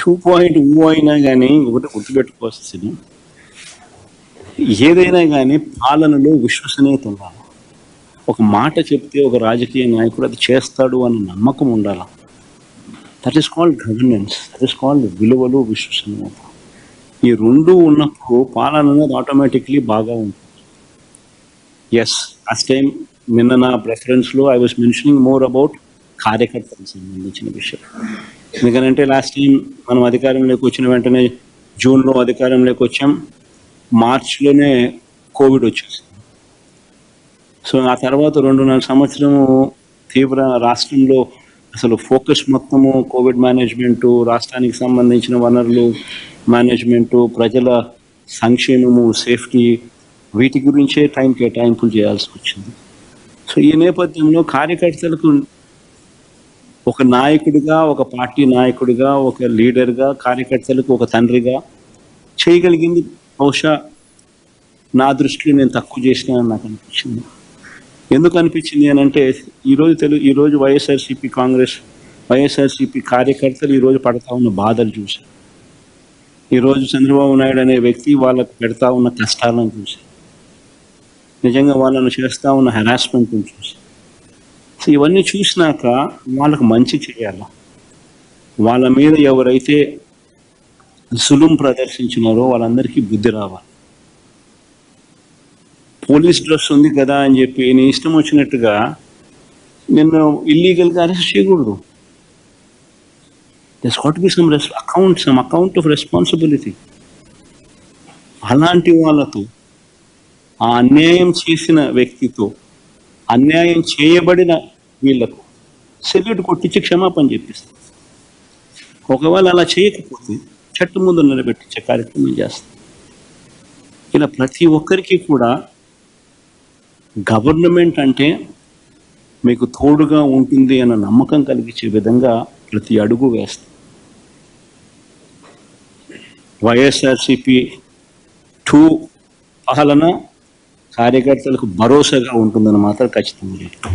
2.0 అయినా కానీ ఒకటి గుర్తుపెట్టుకోవాల్సింది, ఏదైనా కానీ పాలనలో విశ్వసనీయత ఉండాలి. ఒక మాట చెప్తే ఒక రాజకీయ నాయకుడు అది చేస్తాడు అన్న నమ్మకం ఉండాలి. That is called governance, that is called విలువలు, విశ్వసనీయత. ఈ రెండు ఉన్నప్పుడు పాలన అనేది ఆటోమేటిక్లీ బాగా ఉంటుంది. ఎస్, లాస్ట్ టైం నిన్న నా ప్రెఫరెన్స్లో I was mentioning more about కార్యకర్తలకు సంబంధించిన విషయం. ఎందుకంటే లాస్ట్ టైం మనం అధికారంలోకి వచ్చిన వెంటనే జూన్లో అధికారంలోకి వచ్చాం, మార్చిలోనే కోవిడ్ వచ్చేసింది. సో ఆ తర్వాత 2.5 సంవత్సరము తీవ్ర రాష్ట్రంలో అసలు ఫోకస్ మొత్తము కోవిడ్ మేనేజ్మెంటు, రాష్ట్రానికి సంబంధించిన వనరులు మేనేజ్మెంటు, ప్రజల సంక్షేమము, సేఫ్టీ, వీటి గురించే టైం కేటాయింపులు చేయాల్సి వచ్చింది. సో ఈ నేపథ్యంలో కార్యకర్తలకు ఒక నాయకుడిగా, ఒక పార్టీ నాయకుడిగా, ఒక లీడర్గా, కార్యకర్తలకు ఒక తండ్రిగా చేయగలిగింది బహుశా నా దృష్టిలో నేను తక్కువ చేసినానని నాకు అనిపించింది. ఎందుకు అనిపించింది అని అంటే, ఈరోజు వైఎస్ఆర్సీపీ కార్యకర్తలు ఈరోజు పడతా ఉన్న బాధలు చూసి, ఈరోజు చంద్రబాబు నాయుడు అనే వ్యక్తి వాళ్ళకు పెడతా ఉన్న కష్టాలను చూసి, నిజంగా వాళ్ళను చేస్తూ ఉన్న హెరాస్మెంట్ని చూసి, సో ఇవన్నీ చూసినాక వాళ్ళకు మంచి చేయాలి. వాళ్ళ మీద ఎవరైతే సులుం ప్రదర్శించినారో వాళ్ళందరికీ బుద్ధి రావాలి. పోలీస్ డ్రెస్ ఉంది కదా అని చెప్పి నీ ఇష్టం వచ్చినట్టుగా నిన్ను ఇల్లీగల్గా అరెస్ట్ చేయకూడదు. There's got to be some account of responsibility. అలాంటి వాళ్ళతో, ఆ అన్యాయం చేసిన వ్యక్తితో, అన్యాయం చేయబడిన వీళ్లకు సెల్యూట్ కొట్టించి క్షమాపణ చెప్పిస్తాం. ఒకవేళ అలా చేయకపోతే చట్టం ముందు నిలబెట్టించే కార్యక్రమం చేస్తాం. ఇలా ప్రతి ఒక్కరికి కూడా గవర్నమెంట్ అంటే మీకు తోడుగా ఉంటుంది అన్న నమ్మకం కలిగించే విధంగా ప్రతి అడుగు వేస్తాం. వైఎస్ఆర్సీపీ 2 పాలన కార్యకర్తలకు భరోసాగా ఉంటుందని మాత్రం ఖచ్చితంగా చెప్తాం.